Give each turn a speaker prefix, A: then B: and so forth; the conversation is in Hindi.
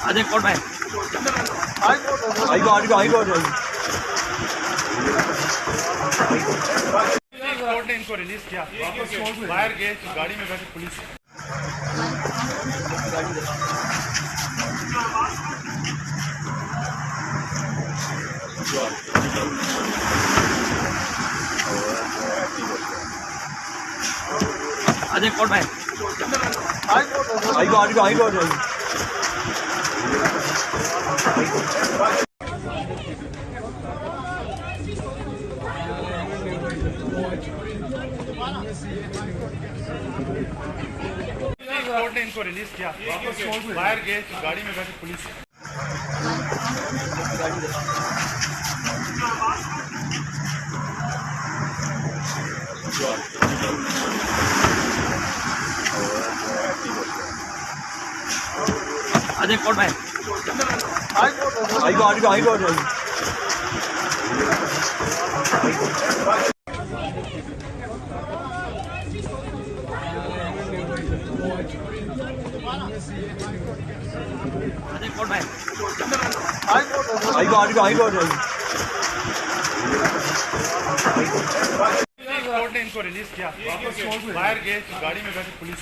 A: अजय कोर्ट में हाई कोर्ट
B: कोर्ट ने इनको रिलीज किया, वापस बाहर गए तो गाड़ी में बैठी पुलिस।
A: अजय कोर्ट में हाई कोर्ट
B: कोर्ट ने इनको रिलीज किया, वापस बाहर गए तो गाड़ी में बैठी पुलिस।
A: अजय कोर्ट में हाई कोर्ट अजय कोर्ट में हाई कोर्ट
B: कोर्ट ने इनको रिलीज किया, वापस बाहर गए तो गाड़ी में बैठी पुलिस।